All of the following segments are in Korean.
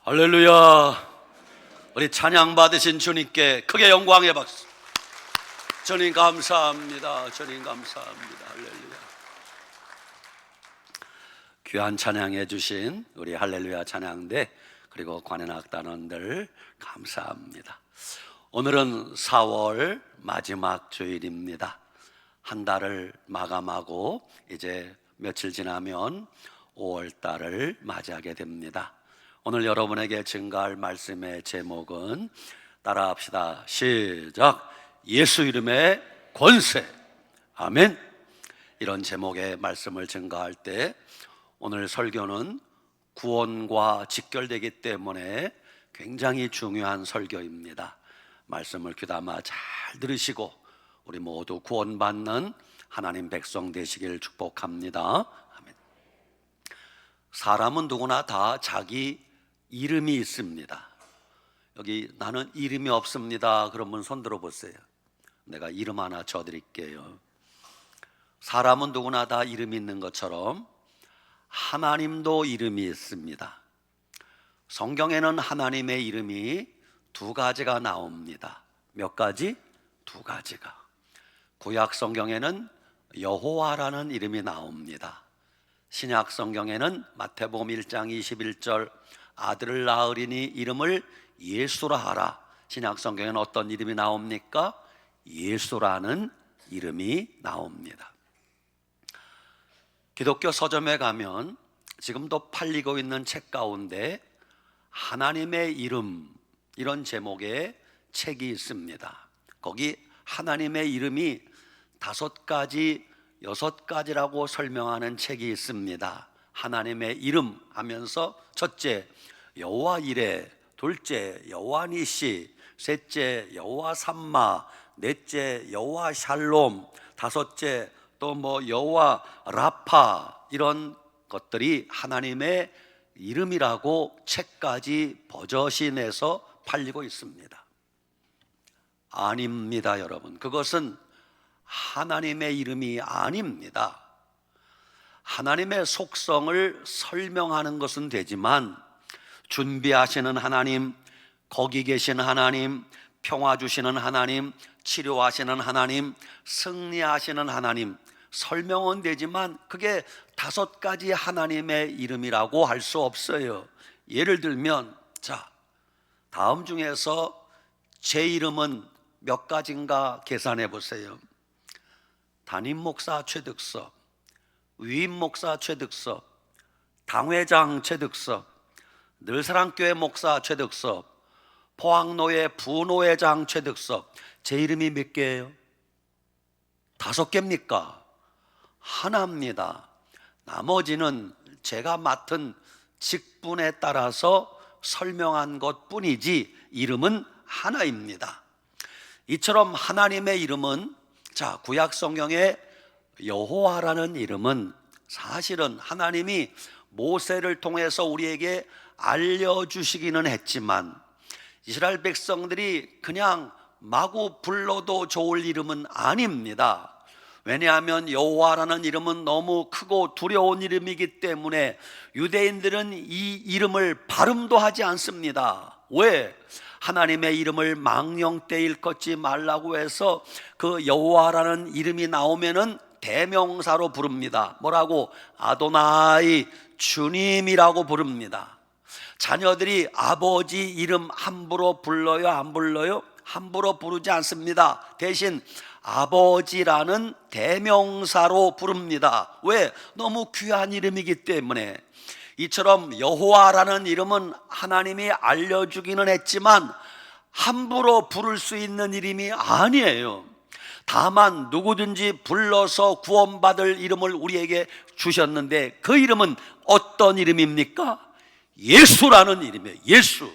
할렐루야. 우리 찬양 받으신 주님께 크게 영광의 박수. 주님 감사합니다. 주님 감사합니다. 할렐루야. 귀한 찬양해 주신 우리 할렐루야 찬양대 그리고 관현악단원들 감사합니다. 오늘은 4월 마지막 주일입니다. 한 달을 마감하고 이제 며칠 지나면 5월 달을 맞이하게 됩니다. 오늘 여러분에게 증가할 말씀의 제목은 따라합시다. 시작. 예수 이름의 권세. 아멘. 이런 제목의 말씀을 증가할 때 오늘 설교는 구원과 직결되기 때문에 굉장히 중요한 설교입니다. 말씀을 귀담아 잘 들으시고 우리 모두 구원받는 하나님 백성 되시길 축복합니다. 아멘. 사람은 누구나 다 자기 이름이 있습니다. 여기 나는 이름이 없습니다. 그러면 손 들어보세요. 내가 이름 하나 줘드릴게요. 사람은 누구나 다 이름이 있는 것처럼 하나님도 이름이 있습니다. 성경에는 하나님의 이름이 두 가지가 나옵니다. 몇 가지? 두 가지가. 구약 성경에는 여호와라는 이름이 나옵니다. 신약 성경에는 마태복음 1장 21절 아들을 낳으리니 이름을 예수라 하라. 신약 성경에는 어떤 이름이 나옵니까? 예수라는 이름이 나옵니다. 기독교 서점에 가면 지금도 팔리고 있는 책 가운데 하나님의 이름 이런 제목의 책이 있습니다. 거기 하나님의 이름이 5가지, 6가지라고 설명하는 책이 있습니다. 하나님의 이름 하면서 첫째 여호와 이레, 둘째 여호와 니시, 셋째 여호와 삼마, 넷째 여호와 샬롬, 다섯째 또 여호와 라파, 이런 것들이 하나님의 이름이라고 책까지 버젓이 내서 팔리고 있습니다. 아닙니다, 여러분. 그것은 하나님의 이름이 아닙니다. 하나님의 속성을 설명하는 것은 되지만 준비하시는 하나님, 거기 계신 하나님, 평화 주시는 하나님, 치료하시는 하나님, 승리하시는 하나님, 설명은 되지만 그게 5가지 하나님의 이름이라고 할 수 없어요. 예를 들면 다음 중에서 제 이름은 몇 가지인가 계산해 보세요. 담임 목사 최득석, 위임 목사 최득석, 당회장 최득석, 늘사랑교회 목사 최득석, 포항노회 부노회장 최득석. 제 이름이 몇 개예요? 5개입니까? 하나입니다. 나머지는 제가 맡은 직분에 따라서 설명한 것뿐이지 이름은 하나입니다. 이처럼 하나님의 이름은 구약 성경에 여호와라는 이름은 사실은 하나님이 모세를 통해서 우리에게 알려주시기는 했지만 이스라엘 백성들이 그냥 마구 불러도 좋을 이름은 아닙니다. 왜냐하면 여호와라는 이름은 너무 크고 두려운 이름이기 때문에 유대인들은 이 이름을 발음도 하지 않습니다. 왜? 하나님의 이름을 망령 때 일컫지 말라고 해서 그 여호와라는 이름이 나오면은 대명사로 부릅니다. 뭐라고? 아도나이, 주님이라고 부릅니다. 자녀들이 아버지 이름 함부로 불러요? 안 불러요? 함부로 부르지 않습니다. 대신 아버지라는 대명사로 부릅니다. 왜? 너무 귀한 이름이기 때문에. 이처럼 여호와라는 이름은 하나님이 알려주기는 했지만 함부로 부를 수 있는 이름이 아니에요. 다만 누구든지 불러서 구원받을 이름을 우리에게 주셨는데 그 이름은 어떤 이름입니까? 예수라는 이름이에요. 예수.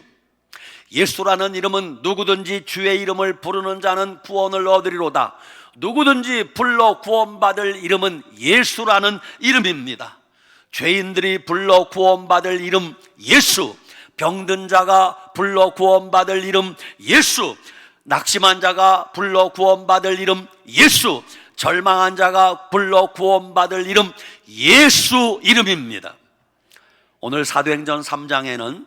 예수라는 이름은 누구든지 주의 이름을 부르는 자는 구원을 얻으리로다. 누구든지 불러 구원받을 이름은 예수라는 이름입니다. 죄인들이 불러 구원받을 이름 예수, 병든 자가 불러 구원받을 이름 예수, 낙심한 자가 불러 구원받을 이름 예수, 절망한 자가 불러 구원받을 이름 예수 이름입니다. 오늘 사도행전 3장에는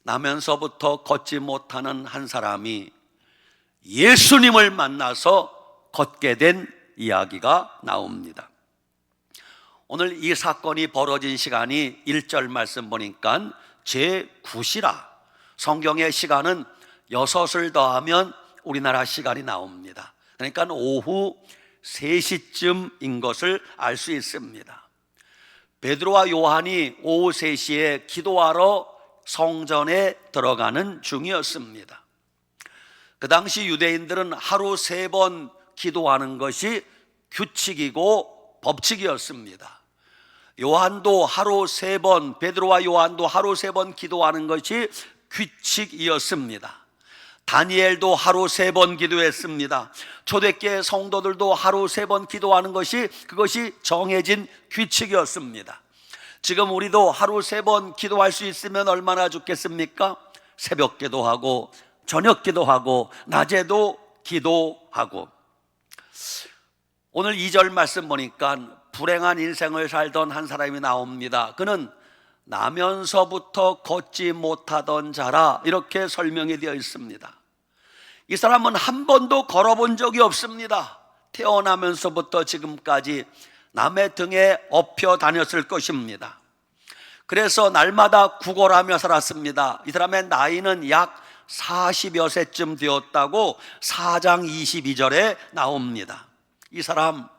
나면서부터 걷지 못하는 한 사람이 예수님을 만나서 걷게 된 이야기가 나옵니다. 오늘 이 사건이 벌어진 시간이 1절 말씀 보니까 제9시라, 성경의 시간은 6을 더하면 우리나라 시간이 나옵니다. 그러니까 오후 3시쯤인 것을 알 수 있습니다. 베드로와 요한이 오후 3시에 기도하러 성전에 들어가는 중이었습니다. 그 당시 유대인들은 하루 3번 기도하는 것이 규칙이고 법칙이었습니다. 요한도 하루 3번, 베드로와 요한도 하루 3번 기도하는 것이 규칙이었습니다. 다니엘도 하루 3번 기도했습니다. 초대교회 성도들도 하루 3번 기도하는 것이 그것이 정해진 규칙이었습니다. 지금 우리도 하루 3번 기도할 수 있으면 얼마나 좋겠습니까? 새벽 기도하고 저녁 기도하고 낮에도 기도하고. 오늘 2절 말씀 보니까 불행한 인생을 살던 한 사람이 나옵니다. 그는 나면서부터 걷지 못하던 자라, 이렇게 설명이 되어 있습니다. 이 사람은 한 번도 걸어본 적이 없습니다. 태어나면서부터 지금까지 남의 등에 업혀 다녔을 것입니다. 그래서 날마다 구걸하며 살았습니다. 이 사람의 나이는 약 40여 세쯤 되었다고 4장 22절에 나옵니다. 이 사람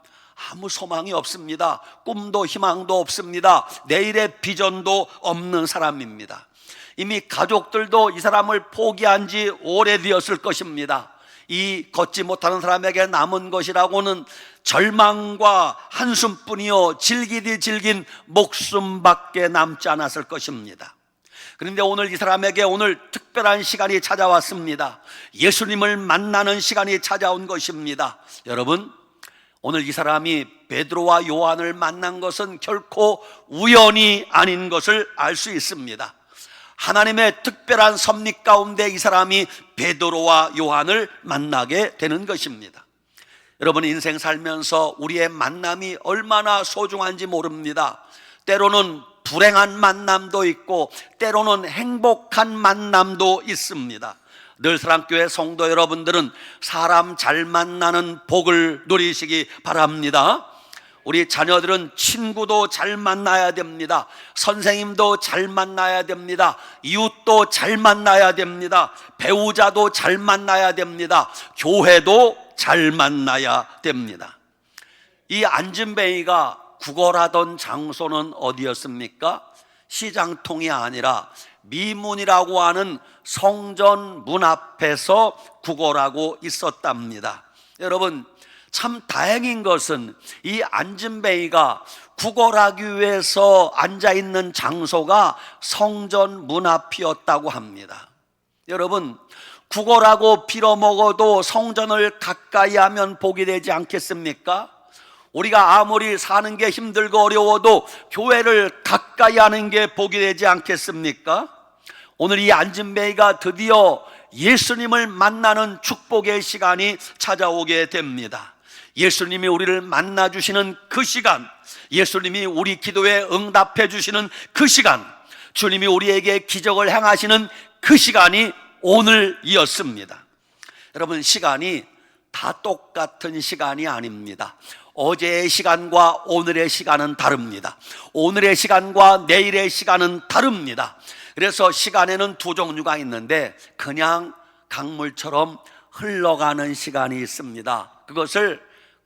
아무 소망이 없습니다. 꿈도 희망도 없습니다. 내일의 비전도 없는 사람입니다. 이미 가족들도 이 사람을 포기한 지 오래되었을 것입니다. 이 걷지 못하는 사람에게 남은 것이라고는 절망과 한숨뿐이요, 질기디 질긴 목숨밖에 남지 않았을 것입니다. 그런데 오늘 이 사람에게 오늘 특별한 시간이 찾아왔습니다. 예수님을 만나는 시간이 찾아온 것입니다. 여러분, 오늘 이 사람이 베드로와 요한을 만난 것은 결코 우연이 아닌 것을 알 수 있습니다. 하나님의 특별한 섭리 가운데 이 사람이 베드로와 요한을 만나게 되는 것입니다. 여러분, 인생 살면서 우리의 만남이 얼마나 소중한지 모릅니다. 때로는 불행한 만남도 있고 때로는 행복한 만남도 있습니다. 늘사랑교회 성도 여러분들은 사람 잘 만나는 복을 누리시기 바랍니다. 우리 자녀들은 친구도 잘 만나야 됩니다. 선생님도 잘 만나야 됩니다. 이웃도 잘 만나야 됩니다. 배우자도 잘 만나야 됩니다. 교회도 잘 만나야 됩니다. 이 안진뱅이가 구걸하던 장소는 어디였습니까? 시장통이 아니라 미문이라고 하는 성전 문 앞에서 구걸하고 있었답니다. 여러분, 참 다행인 것은 이 안진뱅이가 구걸하기 위해서 앉아있는 장소가 성전 문 앞이었다고 합니다. 여러분, 구걸하고 빌어먹어도 성전을 가까이 하면 복이 되지 않겠습니까? 우리가 아무리 사는 게 힘들고 어려워도 교회를 가까이 하는 게 복이 되지 않겠습니까? 오늘 이 안진뱅이가 드디어 예수님을 만나는 축복의 시간이 찾아오게 됩니다. 예수님이 우리를 만나주시는 그 시간, 예수님이 우리 기도에 응답해 주시는 그 시간, 주님이 우리에게 기적을 행하시는 그 시간이 오늘이었습니다. 여러분, 시간이 다 똑같은 시간이 아닙니다. 어제의 시간과 오늘의 시간은 다릅니다. 오늘의 시간과 내일의 시간은 다릅니다. 그래서 시간에는 두 종류가 있는데 그냥 강물처럼 흘러가는 시간이 있습니다. 그것을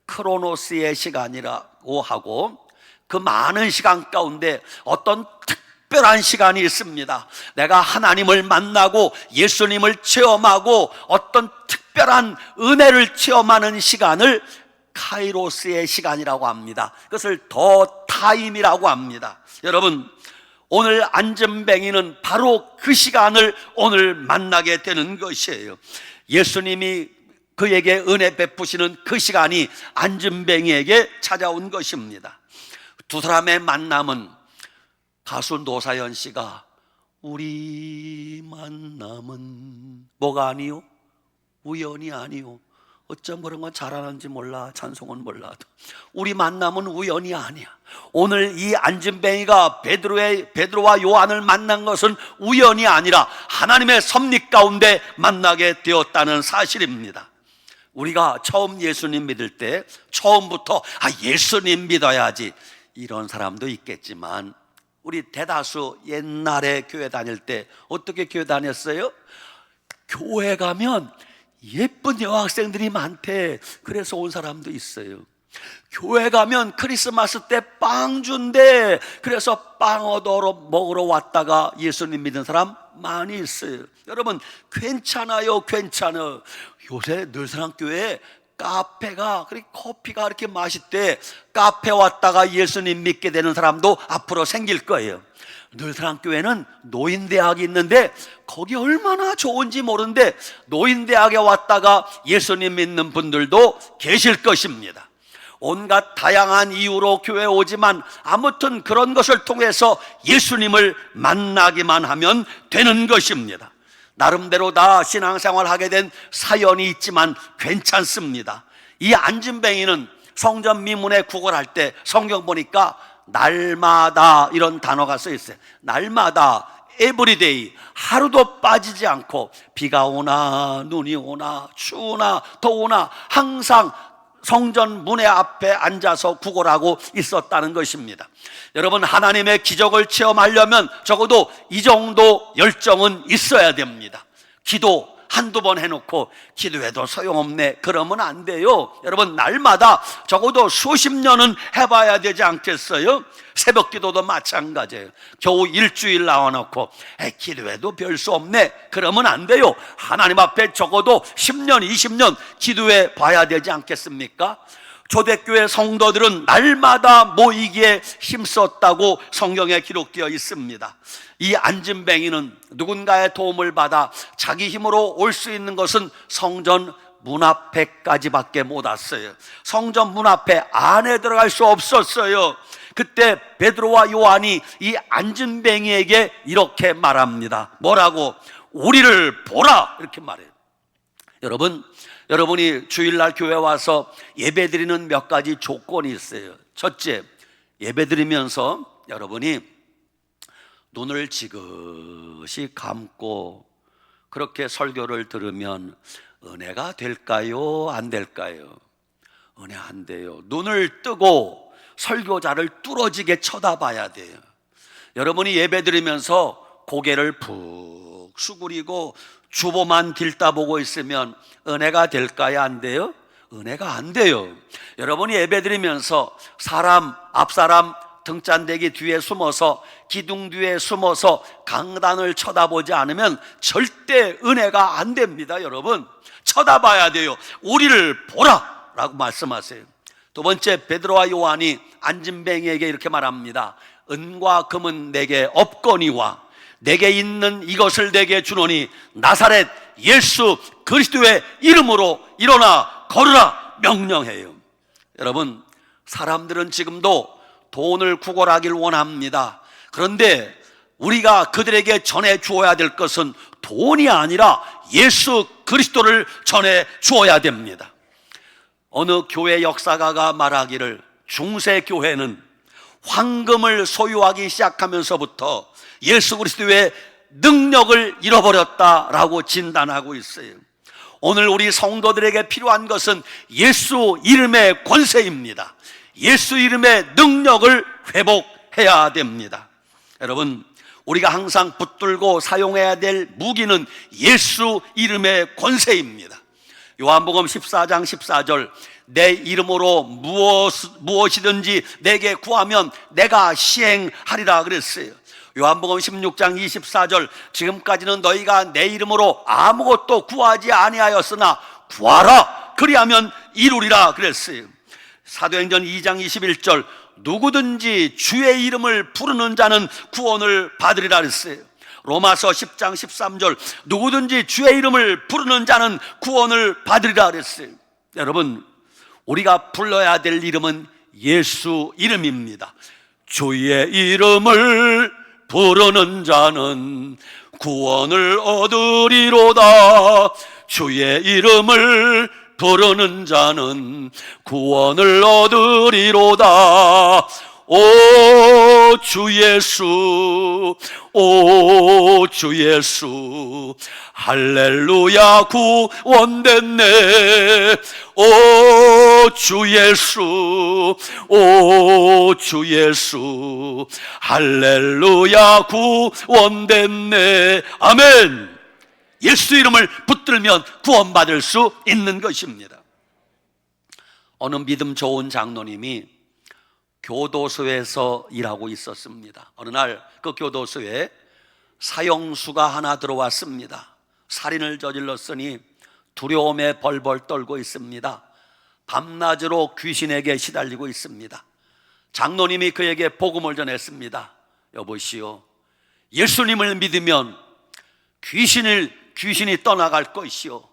크로노스의 시간이라고 하고, 그 많은 시간 가운데 어떤 특별한 시간이 있습니다. 내가 하나님을 만나고 예수님을 체험하고 어떤 특별한 은혜를 체험하는 시간을 카이로스의 시간이라고 합니다. 그것을 더 타임이라고 합니다. 여러분, 오늘 안진뱅이는 바로 그 시간을 오늘 만나게 되는 것이에요. 예수님이 그에게 은혜 베푸시는 그 시간이 안진뱅이에게 찾아온 것입니다. 두 사람의 만남은 가수 노사연 씨가 우리 만남은 뭐가 아니요? 우연이 아니요, 어쩜 그런 건 잘하는지 몰라. 찬송은 몰라도 우리 만남은 우연이 아니야. 오늘 이 안진뱅이가 베드로와 요한을 만난 것은 우연이 아니라 하나님의 섭리 가운데 만나게 되었다는 사실입니다. 우리가 처음 예수님 믿을 때 처음부터 예수님 믿어야지 이런 사람도 있겠지만, 우리 대다수 옛날에 교회 다닐 때 어떻게 교회 다녔어요? 교회 가면 예쁜 여학생들이 많대. 그래서 온 사람도 있어요. 교회 가면 크리스마스 때 빵 준대. 그래서 빵 얻어 먹으러 왔다가 예수님 믿는 사람 많이 있어요. 여러분, 괜찮아요. 괜찮아. 요새 늘사랑교회에 카페가, 그리고 커피가 그렇게 맛있대. 카페 왔다가 예수님 믿게 되는 사람도 앞으로 생길 거예요. 늘사랑교회는 노인대학이 있는데 거기 얼마나 좋은지 모르는데 노인대학에 왔다가 예수님 믿는 분들도 계실 것입니다. 온갖 다양한 이유로 교회에 오지만 아무튼 그런 것을 통해서 예수님을 만나기만 하면 되는 것입니다. 나름대로 다 신앙생활 하게 된 사연이 있지만 괜찮습니다. 이 안진뱅이는 성전 미문에 구걸할 때 성경 보니까 날마다 이런 단어가 써 있어요. 날마다, 에브리데이, 하루도 빠지지 않고 비가 오나 눈이 오나 추우나 더우나 항상 성전 문의 앞에 앉아서 구걸하고 있었다는 것입니다. 여러분, 하나님의 기적을 체험하려면 적어도 이 정도 열정은 있어야 됩니다. 기도 한두 번 해놓고 기도해도 소용없네, 그러면 안 돼요. 여러분, 날마다 적어도 수십 년은 해봐야 되지 않겠어요? 새벽 기도도 마찬가지예요. 겨우 일주일 나와놓고 기도해도 별 수 없네, 그러면 안 돼요. 하나님 앞에 적어도 10년, 20년 기도해 봐야 되지 않겠습니까? 초대교회 성도들은 날마다 모이기에 힘썼다고 성경에 기록되어 있습니다. 이 안진뱅이는 누군가의 도움을 받아 자기 힘으로 올 수 있는 것은 성전 문 앞에까지밖에 못 왔어요. 성전 문 앞에 안에 들어갈 수 없었어요. 그때 베드로와 요한이 이 안진뱅이에게 이렇게 말합니다. 뭐라고? 우리를 보라, 이렇게 말해요. 여러분이 주일날 교회 와서 예배드리는 몇 가지 조건이 있어요. 첫째, 예배드리면서 여러분이 눈을 지그시 감고 그렇게 설교를 들으면 은혜가 될까요? 안 될까요? 은혜 안 돼요. 눈을 뜨고 설교자를 뚫어지게 쳐다봐야 돼요. 여러분이 예배드리면서 고개를 푹 수그리고 주보만 들다보고 있으면 은혜가 될까요? 안 돼요? 은혜가 안 돼요. 여러분이 예배드리면서 앞사람 등잔대기 뒤에 숨어서, 기둥 뒤에 숨어서 강단을 쳐다보지 않으면 절대 은혜가 안 됩니다. 여러분, 쳐다봐야 돼요. 우리를 보라 라고 말씀하세요. 두 번째, 베드로와 요한이 안진뱅이에게 이렇게 말합니다. 은과 금은 내게 없거니와 내게 있는 이것을 내게 주노니 나사렛 예수 그리스도의 이름으로 일어나 걸으라 명령해요. 여러분, 사람들은 지금도 돈을 구걸하길 원합니다. 그런데 우리가 그들에게 전해 주어야 될 것은 돈이 아니라 예수 그리스도를 전해 주어야 됩니다. 어느 교회 역사가가 말하기를 중세 교회는 황금을 소유하기 시작하면서부터 예수 그리스도의 능력을 잃어버렸다라고 진단하고 있어요. 오늘 우리 성도들에게 필요한 것은 예수 이름의 권세입니다. 예수 이름의 능력을 회복해야 됩니다. 여러분, 우리가 항상 붙들고 사용해야 될 무기는 예수 이름의 권세입니다. 요한복음 14장 14절, 내 이름으로 무엇이든지 내게 구하면 내가 시행하리라 그랬어요. 요한복음 16장 24절, 지금까지는 너희가 내 이름으로 아무것도 구하지 아니하였으나 구하라, 그리하면 이루리라 그랬어요. 사도행전 2장 21절, 누구든지 주의 이름을 부르는 자는 구원을 받으리라 그랬어요. 로마서 10장 13절, 누구든지 주의 이름을 부르는 자는 구원을 받으리라 그랬어요. 여러분, 우리가 불러야 될 이름은 예수 이름입니다. 주의 이름을 부르는 자는 구원을 얻으리로다. 주의 이름을 부르는 자는 구원을 얻으리로다. 오 주 예수, 오 주 예수, 할렐루야 구원됐네. 오 주 예수, 오 주 예수, 할렐루야 구원됐네. 아멘. 예수 이름을 붙들면 구원받을 수 있는 것입니다. 어느 믿음 좋은 장로님이 교도소에서 일하고 있었습니다. 어느 날 그 교도소에 사형수가 하나 들어왔습니다. 살인을 저질렀으니 두려움에 벌벌 떨고 있습니다. 밤낮으로 귀신에게 시달리고 있습니다. 장로님이 그에게 복음을 전했습니다. 여보시오, 예수님을 믿으면 귀신이 떠나갈 것이요,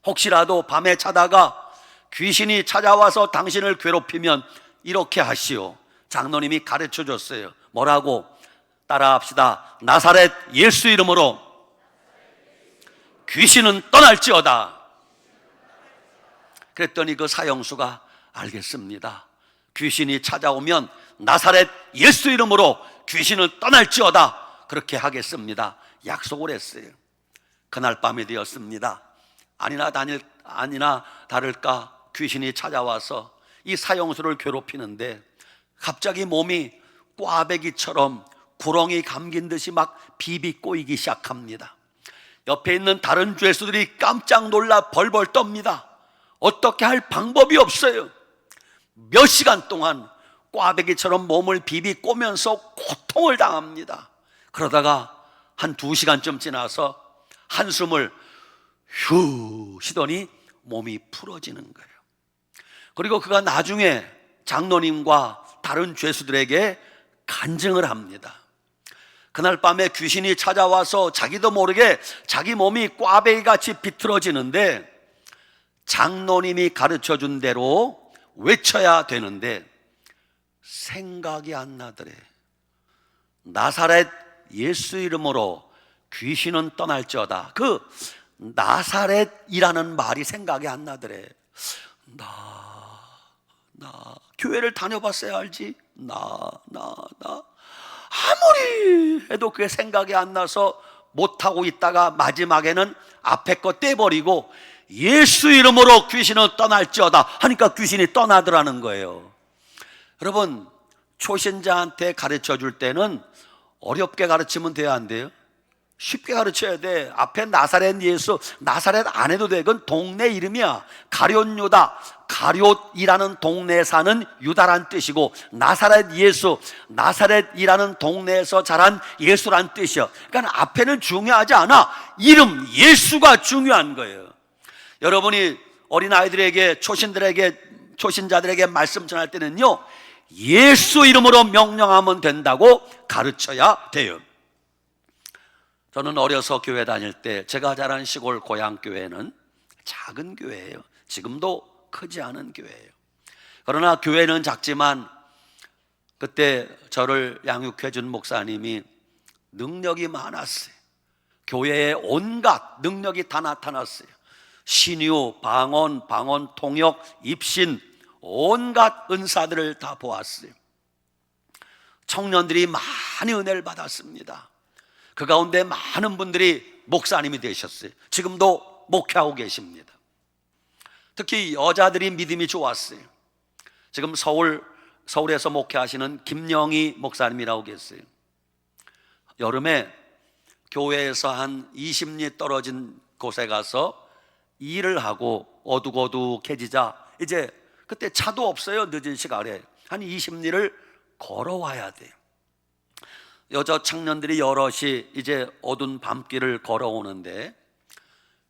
혹시라도 밤에 자다가 귀신이 찾아와서 당신을 괴롭히면 이렇게 하시오. 장로님이 가르쳐 줬어요. 뭐라고? 따라합시다. 나사렛 예수 이름으로 귀신은 떠날지어다. 그랬더니 그 사형수가 알겠습니다. 귀신이 찾아오면 나사렛 예수 이름으로 귀신은 떠날지어다. 그렇게 하겠습니다. 약속을 했어요. 그날 밤이 되었습니다. 아니나 다를까 귀신이 찾아와서 이 사형수를 괴롭히는데 갑자기 몸이 꽈배기처럼 구렁이 감긴 듯이 막 비비 꼬이기 시작합니다. 옆에 있는 다른 죄수들이 깜짝 놀라 벌벌 떱니다. 어떻게 할 방법이 없어요. 몇 시간 동안 꽈배기처럼 몸을 비비 꼬면서 고통을 당합니다. 그러다가 한 2시간쯤 지나서 한숨을 휴 쉬더니 몸이 풀어지는 거예요. 그리고 그가 나중에 장로님과 다른 죄수들에게 간증을 합니다. 그날 밤에 귀신이 찾아와서 자기도 모르게 자기 몸이 꽈배기같이 비틀어지는데 장로님이 가르쳐준 대로 외쳐야 되는데 생각이 안 나더래. 나사렛 예수 이름으로 귀신은 떠날지어다. 그 나사렛이라는 말이 생각이 안 나더래. 나 교회를 다녀봤어야 알지. 아무리 해도 그게 생각이 안 나서 못하고 있다가 마지막에는 앞에 거 떼버리고 예수 이름으로 귀신은 떠날지어다 하니까 귀신이 떠나더라는 거예요. 여러분, 초신자한테 가르쳐 줄 때는 어렵게 가르치면 돼야 안 돼요? 쉽게 가르쳐야 돼. 앞에 나사렛 예수, 나사렛 안 해도 돼. 그건 동네 이름이야. 가룟 유다, 가룟이라는 동네에 사는 유다란 뜻이고, 나사렛 예수, 나사렛이라는 동네에서 자란 예수란 뜻이야. 그러니까 앞에는 중요하지 않아. 이름 예수가 중요한 거예요. 여러분이 어린아이들에게, 초신자들에게 말씀 전할 때는요, 예수 이름으로 명령하면 된다고 가르쳐야 돼요. 저는 어려서 교회 다닐 때 제가 자란 시골 고향교회는 작은 교회예요. 지금도 크지 않은 교회예요. 그러나 교회는 작지만 그때 저를 양육해 준 목사님이 능력이 많았어요. 교회에 온갖 능력이 다 나타났어요. 신유, 방언 통역, 입신, 온갖 은사들을 다 보았어요. 청년들이 많이 은혜를 받았습니다. 그 가운데 많은 분들이 목사님이 되셨어요. 지금도 목회하고 계십니다. 특히 여자들이 믿음이 좋았어요. 지금 서울에서 목회하시는 김영희 목사님이라고 계세요. 여름에 교회에서 한 20리 떨어진 곳에 가서 일을 하고 어둑어둑해지자 이제 그때 차도 없어요. 늦은 시간에 한 20리를 걸어와야 돼요. 여자 청년들이 여럿이 이제 어두운 밤길을 걸어오는데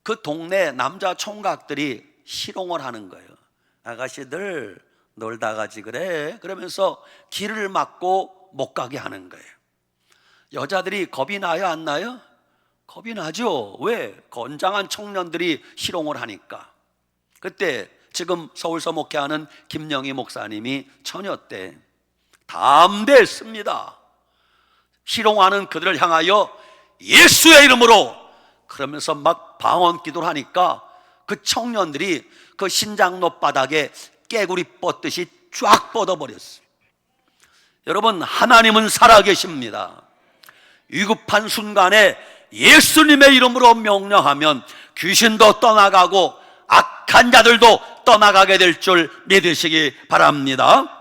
그 동네 남자 총각들이 희롱을 하는 거예요. 아가씨들 놀다 가지 그래? 그러면서 길을 막고 못 가게 하는 거예요. 여자들이 겁이 나요, 안 나요? 겁이 나죠. 왜? 건장한 청년들이 희롱을 하니까. 그때 지금 서울서 목회하는 김영희 목사님이 처녀 때 담대했습니다. 희롱하는 그들을 향하여 예수의 이름으로 그러면서 막 방언 기도를 하니까 그 청년들이 그 신장로 바닥에 깨구리 뻗듯이 쫙 뻗어버렸어요. 여러분, 하나님은 살아계십니다. 위급한 순간에 예수님의 이름으로 명령하면 귀신도 떠나가고 악한 자들도 떠나가게 될 줄 믿으시기 바랍니다.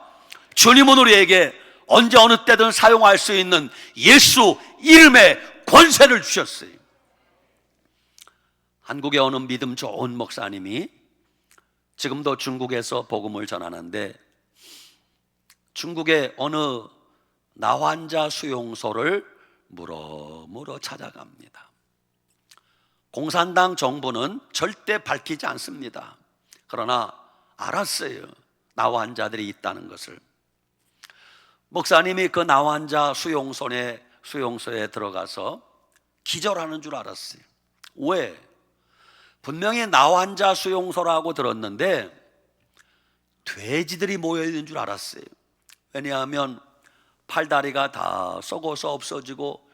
주님은 우리에게 언제 어느 때든 사용할 수 있는 예수 이름의 권세를 주셨어요. 한국에 오는 믿음 좋은 목사님이 지금도 중국에서 복음을 전하는데, 중국의 어느 나환자 수용소를 물어 찾아갑니다. 공산당 정부는 절대 밝히지 않습니다. 그러나 알았어요, 나환자들이 있다는 것을. 목사님이 그 나환자 수용소에 들어가서 기절하는 줄 알았어요. 왜? 분명히 나환자 수용소라고 들었는데 돼지들이 모여있는 줄 알았어요. 왜냐하면 팔다리가 다 썩어서 없어지고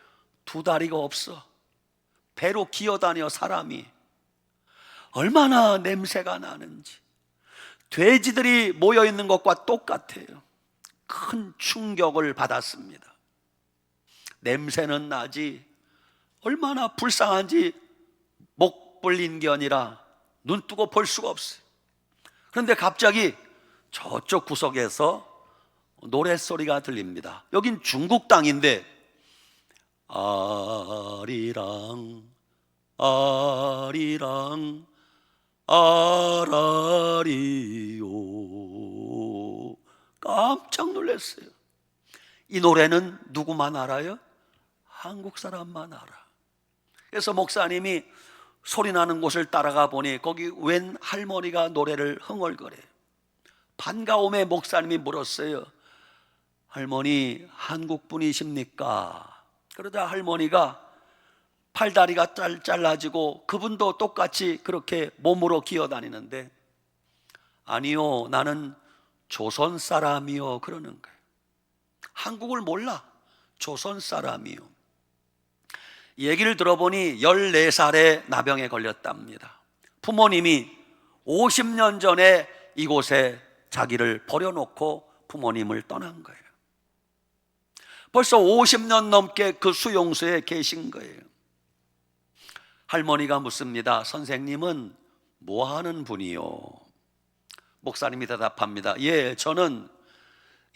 두 다리가 없어. 배로 기어다녀 사람이. 얼마나 냄새가 나는지. 돼지들이 모여있는 것과 똑같아요. 큰 충격을 받았습니다. 냄새는 나지 얼마나 불쌍한지 목 벌린 게 아니라 눈 뜨고 볼 수가 없어요. 그런데 갑자기 저쪽 구석에서 노랫소리가 들립니다. 여긴 중국 땅인데 아리랑 아리랑 아라리요. 깜짝 놀랐어요. 이 노래는 누구만 알아요? 한국 사람만 알아. 그래서 목사님이 소리 나는 곳을 따라가 보니 거기 웬 할머니가 노래를 흥얼거려요. 반가움에 목사님이 물었어요. 할머니, 한국 분이십니까? 그러자 할머니가 팔다리가 잘라지고 그분도 똑같이 그렇게 몸으로 기어다니는데, 아니요, 나는 조선 사람이요, 그러는 거예요. 한국을 몰라. 조선 사람이요. 얘기를 들어보니 14살에 나병에 걸렸답니다. 부모님이 50년 전에 이곳에 자기를 버려놓고 부모님을 떠난 거예요. 벌써 50년 넘게 그 수용소에 계신 거예요. 할머니가 묻습니다. 선생님은 뭐 하는 분이요? 목사님이 대답합니다. 예, 저는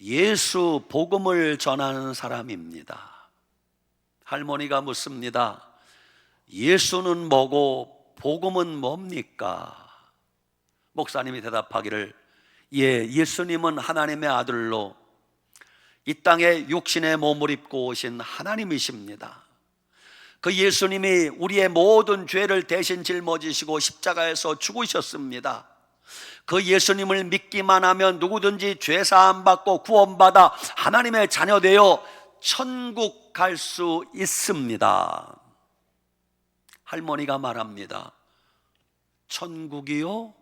예수 복음을 전하는 사람입니다. 할머니가 묻습니다. 예수는 뭐고 복음은 뭡니까? 목사님이 대답하기를, 예, 예수님은 하나님의 아들로 이 땅에 육신의 몸을 입고 오신 하나님이십니다. 그 예수님이 우리의 모든 죄를 대신 짊어지시고 십자가에서 죽으셨습니다. 그 예수님을 믿기만 하면 누구든지 죄 사함 받고 구원받아 하나님의 자녀 되어 천국 갈 수 있습니다. 할머니가 말합니다. 천국이요?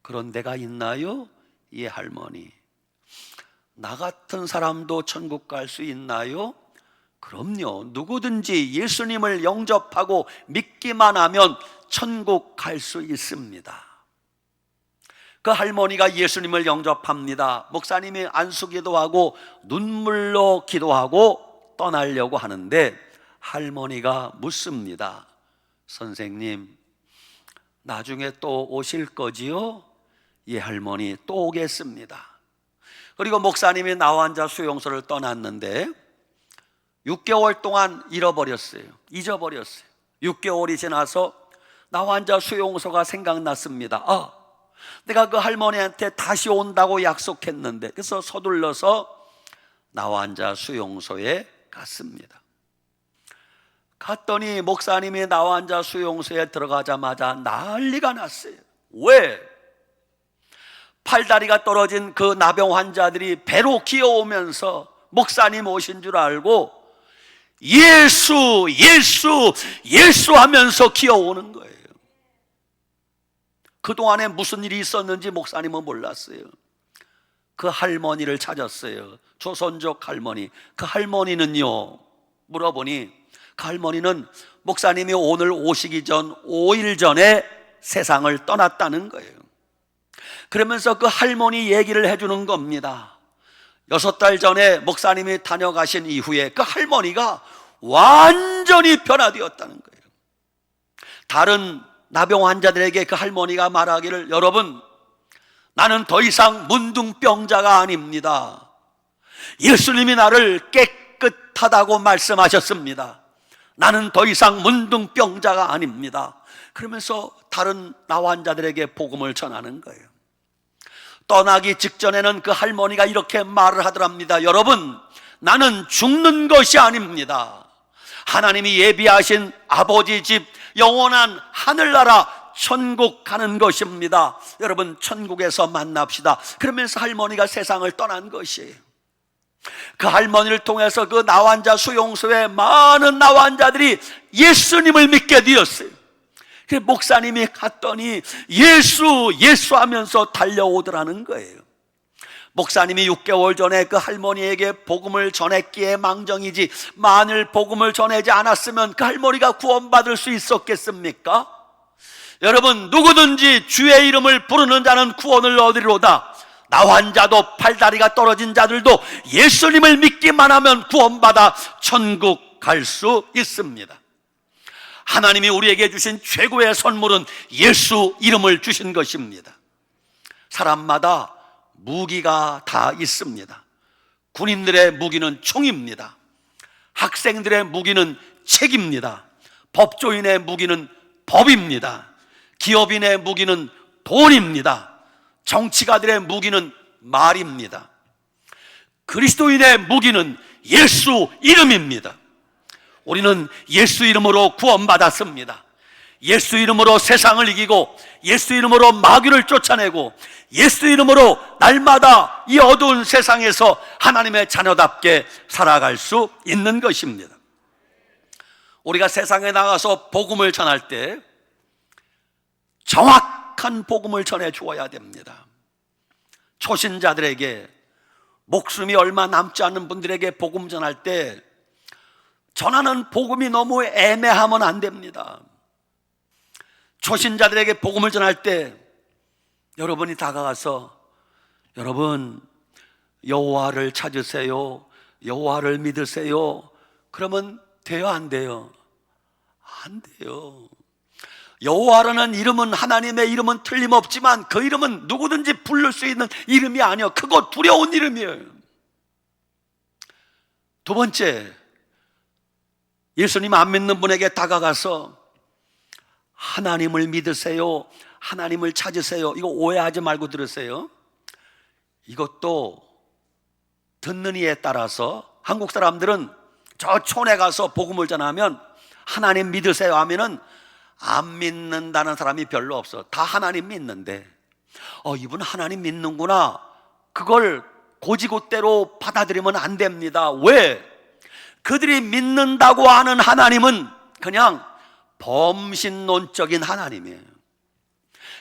그런 데가 있나요? 예, 할머니. 나 같은 사람도 천국 갈 수 있나요? 그럼요. 누구든지 예수님을 영접하고 믿기만 하면 천국 갈 수 있습니다. 그 할머니가 예수님을 영접합니다. 목사님이 안수기도 하고 눈물로 기도하고 떠나려고 하는데 할머니가 묻습니다. 선생님, 나중에 또 오실 거지요? 예, 할머니, 또 오겠습니다. 그리고 목사님이 나환자 수용소를 떠났는데 6개월 동안 잊어버렸어요. 6개월이 지나서 나환자 수용소가 생각났습니다. 내가 그 할머니한테 다시 온다고 약속했는데, 그래서 서둘러서 나환자 수용소에 갔습니다. 갔더니 목사님이 나환자 수용소에 들어가자마자 난리가 났어요. 왜? 팔다리가 떨어진 그 나병 환자들이 배로 기어오면서 목사님 오신 줄 알고 예수 예수 예수 하면서 기어오는 거예요. 그동안에 무슨 일이 있었는지 목사님은 몰랐어요. 그 할머니를 찾았어요. 조선족 할머니. 그 할머니는요, 물어보니 그 할머니는 목사님이 오늘 오시기 전 5일 전에 세상을 떠났다는 거예요. 그러면서 그 할머니 얘기를 해주는 겁니다. 6달 전에 목사님이 다녀가신 이후에 그 할머니가 완전히 변화되었다는 거예요. 다른 나병 환자들에게 그 할머니가 말하기를, 여러분, 나는 더 이상 문둥병자가 아닙니다. 예수님이 나를 깨끗하다고 말씀하셨습니다. 나는 더 이상 문둥병자가 아닙니다. 그러면서 다른 나 환자들에게 복음을 전하는 거예요. 떠나기 직전에는 그 할머니가 이렇게 말을 하더랍니다. 여러분, 나는 죽는 것이 아닙니다. 하나님이 예비하신 아버지 집 영원한 하늘나라 천국 가는 것입니다. 여러분, 천국에서 만납시다. 그러면서 할머니가 세상을 떠난 것이에요. 그 할머니를 통해서 그 나환자 수용소에 많은 나환자들이 예수님을 믿게 되었어요. 그 목사님이 갔더니 예수 하면서 달려오더라는 거예요. 목사님이 6개월 전에 그 할머니에게 복음을 전했기에 망정이지, 만일 복음을 전하지 않았으면 그 할머니가 구원받을 수 있었겠습니까? 여러분, 누구든지 주의 이름을 부르는 자는 구원을 얻으리로다. 나 환자도 팔다리가 떨어진 자들도 예수님을 믿기만 하면 구원받아 천국 갈 수 있습니다. 하나님이 우리에게 주신 최고의 선물은 예수 이름을 주신 것입니다. 사람마다 무기가 다 있습니다. 군인들의 무기는 총입니다. 학생들의 무기는 책입니다. 법조인의 무기는 법입니다. 기업인의 무기는 돈입니다. 정치가들의 무기는 말입니다. 그리스도인의 무기는 예수 이름입니다. 우리는 예수 이름으로 구원받았습니다. 예수 이름으로 세상을 이기고, 예수 이름으로 마귀를 쫓아내고, 예수 이름으로 날마다 이 어두운 세상에서 하나님의 자녀답게 살아갈 수 있는 것입니다. 우리가 세상에 나가서 복음을 전할 때 정확한 복음을 전해 주어야 됩니다. 초신자들에게, 목숨이 얼마 남지 않은 분들에게 복음 전할 때 전하는 복음이 너무 애매하면 안 됩니다. 초신자들에게 복음을 전할 때 여러분이 다가가서, 여러분, 여호와를 찾으세요, 여호와를 믿으세요, 그러면 돼요, 안 돼요? 안 돼요. 여호와라는 이름은, 하나님의 이름은 틀림없지만 그 이름은 누구든지 부를 수 있는 이름이 아니에요. 크고 두려운 이름이에요. 두 번째, 예수님 안 믿는 분에게 다가가서 하나님을 믿으세요, 하나님을 찾으세요, 이거 오해하지 말고 들으세요. 이것도 듣는 이에 따라서, 한국 사람들은 저 촌에 가서 복음을 전하면 하나님 믿으세요 하면은 안 믿는다는 사람이 별로 없어. 다 하나님 믿는데, 이분 하나님 믿는구나, 그걸 고지고대로 받아들이면 안 됩니다. 왜? 그들이 믿는다고 하는 하나님은 그냥 범신론적인 하나님이에요.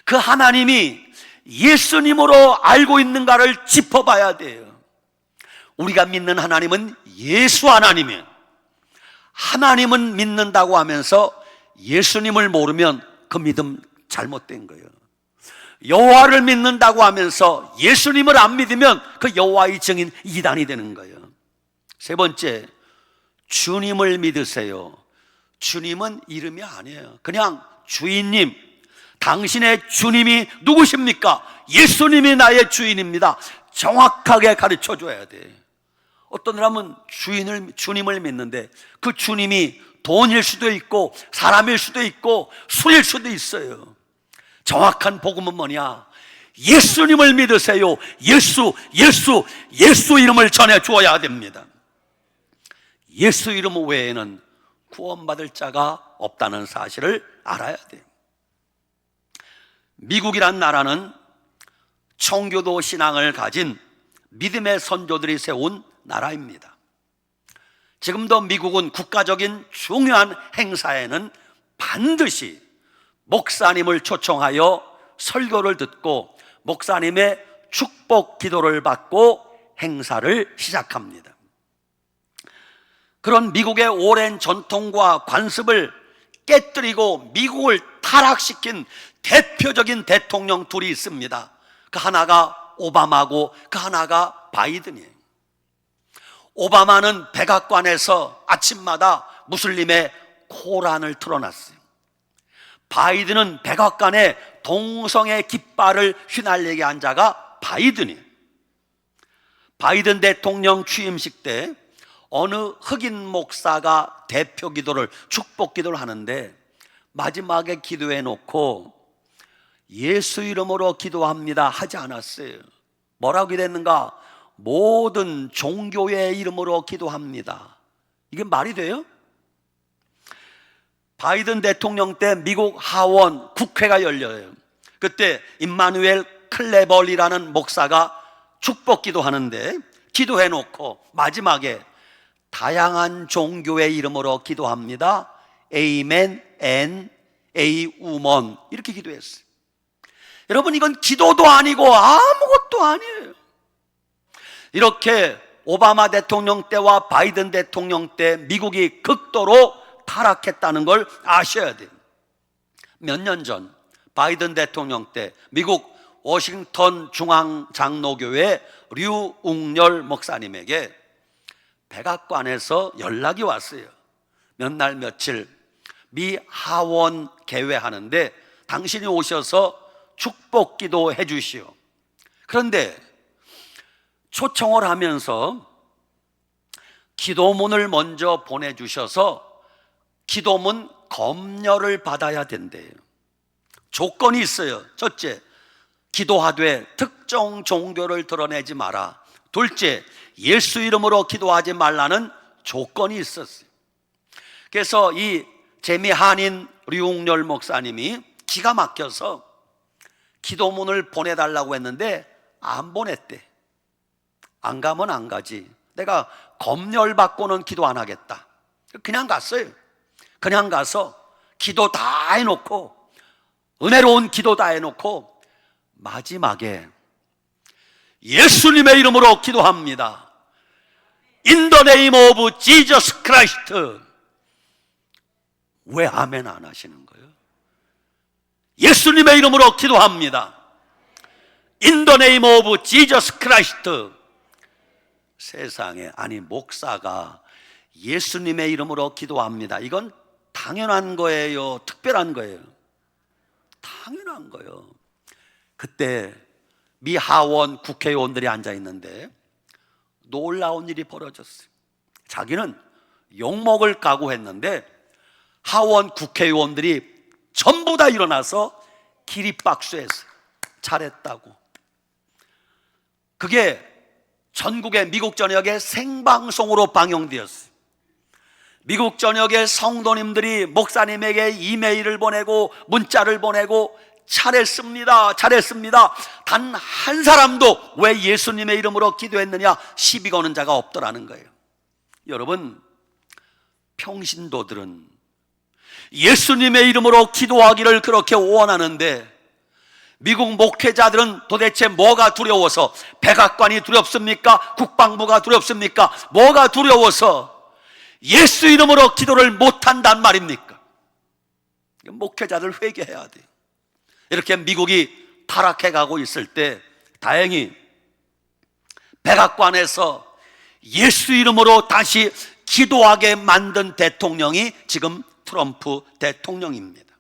그 하나님이 예수님으로 알고 있는가를 짚어봐야 돼요. 우리가 믿는 하나님은 예수 하나님이에요. 하나님은 믿는다고 하면서 예수님을 모르면 그 믿음 잘못된 거예요. 여호와를 믿는다고 하면서 예수님을 안 믿으면 그 여호와의 증인 이단이 되는 거예요. 세 번째, 주님을 믿으세요. 주님은 이름이 아니에요. 그냥 주인님, 당신의 주님이 누구십니까? 예수님이 나의 주인입니다. 정확하게 가르쳐 줘야 돼. 어떤 사람은 주님을 믿는데 그 주님이 돈일 수도 있고 사람일 수도 있고 술일 수도 있어요. 정확한 복음은 뭐냐? 예수님을 믿으세요. 예수 이름을 전해 주어야 됩니다. 예수 이름 외에는 구원받을 자가 없다는 사실을 알아야 돼요. 미국이란 나라는 청교도 신앙을 가진 믿음의 선조들이 세운 나라입니다. 지금도 미국은 국가적인 중요한 행사에는 반드시 목사님을 초청하여 설교를 듣고 목사님의 축복 기도를 받고 행사를 시작합니다. 그런 미국의 오랜 전통과 관습을 깨뜨리고 미국을 타락시킨 대표적인 대통령 둘이 있습니다. 그 하나가 오바마고 그 하나가 바이든이에요. 오바마는 백악관에서 아침마다 무슬림의 코란을 틀어놨어요. 바이든은 백악관에 동성애 깃발을 휘날리게 한 자가 바이든이에요. 바이든 대통령 취임식 때 어느 흑인 목사가 대표 기도를, 축복 기도를 하는데 마지막에 기도해 놓고 예수 이름으로 기도합니다 하지 않았어요. 뭐라고 기도했는가? 모든 종교의 이름으로 기도합니다. 이게 말이 돼요? 바이든 대통령 때 미국 하원 국회가 열려요. 그때 임마누엘 클레벌이라는 목사가 축복 기도하는데 기도해 놓고 마지막에 다양한 종교의 이름으로 기도합니다. Amen and A woman 이렇게 기도했어요. 여러분, 이건 기도도 아니고 아무것도 아니에요. 이렇게 오바마 대통령 때와 바이든 대통령 때 미국이 극도로 타락했다는 걸 아셔야 돼요. 몇 년 전 바이든 대통령 때 미국 워싱턴 중앙장로교회 류웅열 목사님에게 백악관에서 연락이 왔어요. 몇 날 며칠 미 하원 개회하는데 당신이 오셔서 축복 기도해 주시오. 그런데 초청을 하면서 기도문을 먼저 보내주셔서 기도문 검열을 받아야 된대요. 조건이 있어요. 첫째, 기도하되 특정 종교를 드러내지 마라. 둘째, 예수 이름으로 기도하지 말라는 조건이 있었어요. 그래서 이 재미한인 류웅열 목사님이 기가 막혀서 기도문을 보내달라고 했는데 안 보냈대. 안 가면 안 가지. 내가 검열받고는 기도 안 하겠다. 그냥 갔어요. 그냥 가서 기도 다 해놓고, 은혜로운 기도 다 해놓고 마지막에 예수님의 이름으로 기도합니다. In the name of Jesus Christ. 왜 아멘 안 하시는 거예요? 예수님의 이름으로 기도합니다. In the name of Jesus Christ. 세상에, 아니 목사가 예수님의 이름으로 기도합니다. 이건 당연한 거예요? 특별한 거예요? 당연한 거예요. 그때 미 하원 국회의원들이 앉아 있는데 놀라운 일이 벌어졌어요. 자기는 욕먹을 각오했는데 하원 국회의원들이 전부 다 일어나서 기립박수했어요. 잘했다고. 그게 전국의 미국 전역에 생방송으로 방영되었어요. 미국 전역의 성도님들이 목사님에게 이메일을 보내고 문자를 보내고 잘했습니다, 잘했습니다. 단 한 사람도 왜 예수님의 이름으로 기도했느냐 시비 거는 자가 없더라는 거예요. 여러분, 평신도들은 예수님의 이름으로 기도하기를 그렇게 원하는데 미국 목회자들은 도대체 뭐가 두려워서, 백악관이 두렵습니까? 국방부가 두렵습니까? 뭐가 두려워서 예수 이름으로 기도를 못한단 말입니까? 목회자들 회개해야 돼요. 이렇게 미국이 타락해가고 있을 때 다행히 백악관에서 예수 이름으로 다시 기도하게 만든 대통령이 지금 트럼프 대통령입니다.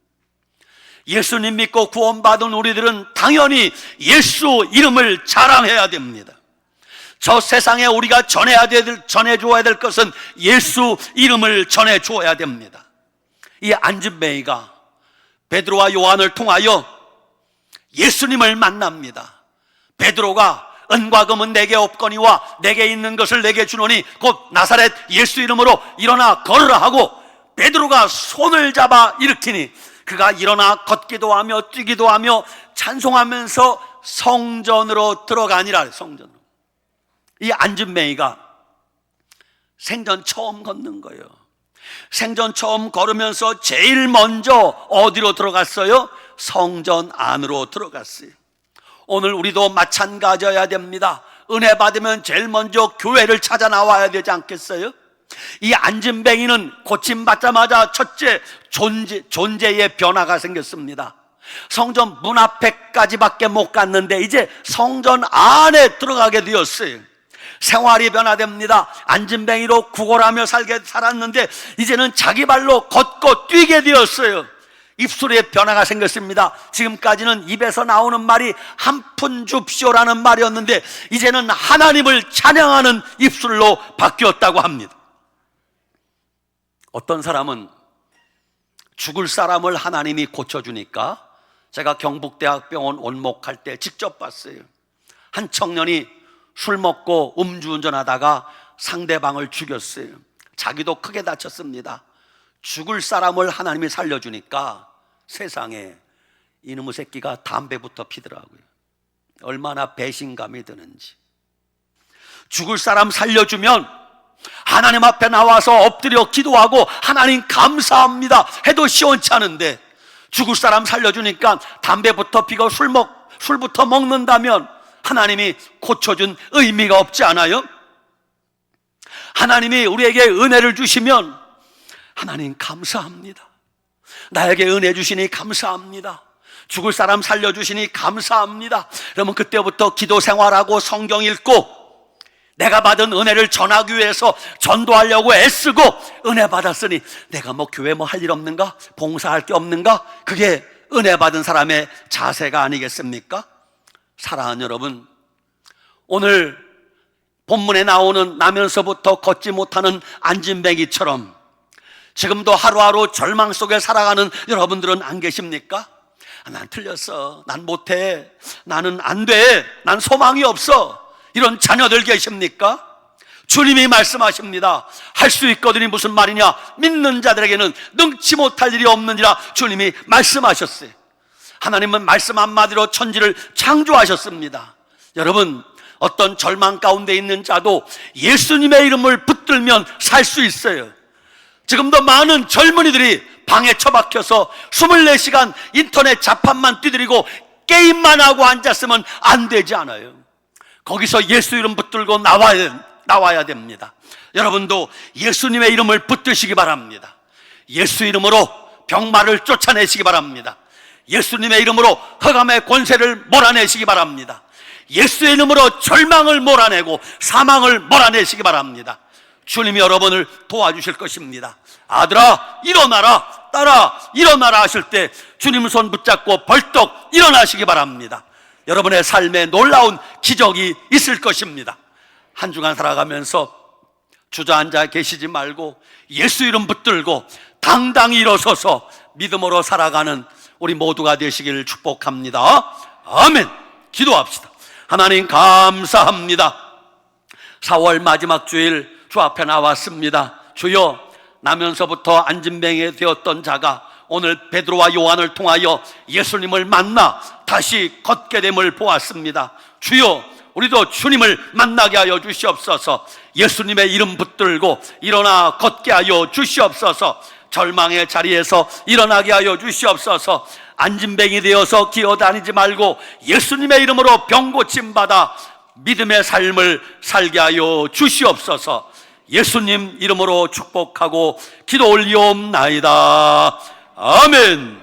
예수님 믿고 구원받은 우리들은 당연히 예수 이름을 자랑해야 됩니다. 저 세상에 우리가 전해줘야 될 것은 예수 이름을 전해줘야 됩니다. 이 안진뱅이가 베드로와 요한을 통하여 예수님을 만납니다. 베드로가 은과 금은 내게 없거니와 내게 있는 것을 내게 주노니 곧 나사렛 예수 이름으로 일어나 걸으라 하고 베드로가 손을 잡아 일으키니 그가 일어나 걷기도 하며 뛰기도 하며 찬송하면서 성전으로 들어가니라. 성전으로. 이 안진뱅이가 생전 처음 걷는 거예요. 생전 처음 걸으면서 제일 먼저 어디로 들어갔어요? 성전 안으로 들어갔어요. 오늘 우리도 마찬가지여야 됩니다. 은혜 받으면 제일 먼저 교회를 찾아 나와야 되지 않겠어요? 이 안진뱅이는 고침받자마자 첫째 존재의 변화가 생겼습니다. 성전 문 앞에까지밖에 못 갔는데 이제 성전 안에 들어가게 되었어요. 생활이 변화됩니다. 안진뱅이로 구걸하며 살았는데 이제는 자기 발로 걷고 뛰게 되었어요. 입술에 변화가 생겼습니다. 지금까지는 입에서 나오는 말이 한 푼 줍쇼라는 말이었는데 이제는 하나님을 찬양하는 입술로 바뀌었다고 합니다. 어떤 사람은 죽을 사람을 하나님이 고쳐주니까, 제가 경북대학병원 원목할 때 직접 봤어요. 한 청년이 술 먹고 음주운전하다가 상대방을 죽였어요. 자기도 크게 다쳤습니다. 죽을 사람을 하나님이 살려주니까 세상에 이놈의 새끼가 담배부터 피더라고요. 얼마나 배신감이 드는지. 죽을 사람 살려주면 하나님 앞에 나와서 엎드려 기도하고 하나님 감사합니다 해도 시원치 않은데, 죽을 사람 살려주니까 담배부터 피고 술부터 먹는다면 하나님이 고쳐준 의미가 없지 않아요? 하나님이 우리에게 은혜를 주시면 하나님 감사합니다. 나에게 은혜 주시니 감사합니다. 죽을 사람 살려주시니 감사합니다. 그러면 그때부터 기도 생활하고 성경 읽고 내가 받은 은혜를 전하기 위해서 전도하려고 애쓰고, 은혜 받았으니 내가 교회 할 일 없는가? 봉사할 게 없는가? 그게 은혜 받은 사람의 자세가 아니겠습니까? 사랑하는 여러분, 오늘 본문에 나오는 나면서부터 걷지 못하는 안진뱅이처럼 지금도 하루하루 절망 속에 살아가는 여러분들은 안 계십니까? 난 틀렸어, 난 못해, 나는 안 돼, 난 소망이 없어, 이런 자녀들 계십니까? 주님이 말씀하십니다. 할 수 있거든이 무슨 말이냐? 믿는 자들에게는 능치 못할 일이 없느니라 주님이 말씀하셨어요. 하나님은 말씀 한마디로 천지를 창조하셨습니다. 여러분, 어떤 절망 가운데 있는 자도 예수님의 이름을 붙들면 살 수 있어요. 지금도 많은 젊은이들이 방에 처박혀서 24시간 인터넷 자판만 두드리고 게임만 하고 앉았으면 안 되지 않아요. 거기서 예수 이름 붙들고 나와야 됩니다. 여러분도 예수님의 이름을 붙드시기 바랍니다. 예수 이름으로 병마를 쫓아내시기 바랍니다. 예수님의 이름으로 흑암의 권세를 몰아내시기 바랍니다. 예수의 이름으로 절망을 몰아내고 사망을 몰아내시기 바랍니다. 주님이 여러분을 도와주실 것입니다. 아들아 일어나라, 딸아 일어나라 하실 때 주님 손 붙잡고 벌떡 일어나시기 바랍니다. 여러분의 삶에 놀라운 기적이 있을 것입니다. 한 주간 살아가면서 주저앉아 계시지 말고 예수 이름 붙들고 당당히 일어서서 믿음으로 살아가는 우리 모두가 되시기를 축복합니다. 아멘. 기도합시다. 하나님 감사합니다. 4월 마지막 주일 주 앞에 나왔습니다. 주여, 나면서부터 안진뱅이 되었던 자가 오늘 베드로와 요한을 통하여 예수님을 만나 다시 걷게 됨을 보았습니다. 주여, 우리도 주님을 만나게 하여 주시옵소서. 예수님의 이름 붙들고 일어나 걷게 하여 주시옵소서. 절망의 자리에서 일어나게 하여 주시옵소서. 안진뱅이 되어서 기어다니지 말고 예수님의 이름으로 병 고침 받아 믿음의 삶을 살게 하여 주시옵소서. 예수님 이름으로 축복하고 기도 올리옵나이다. 아멘.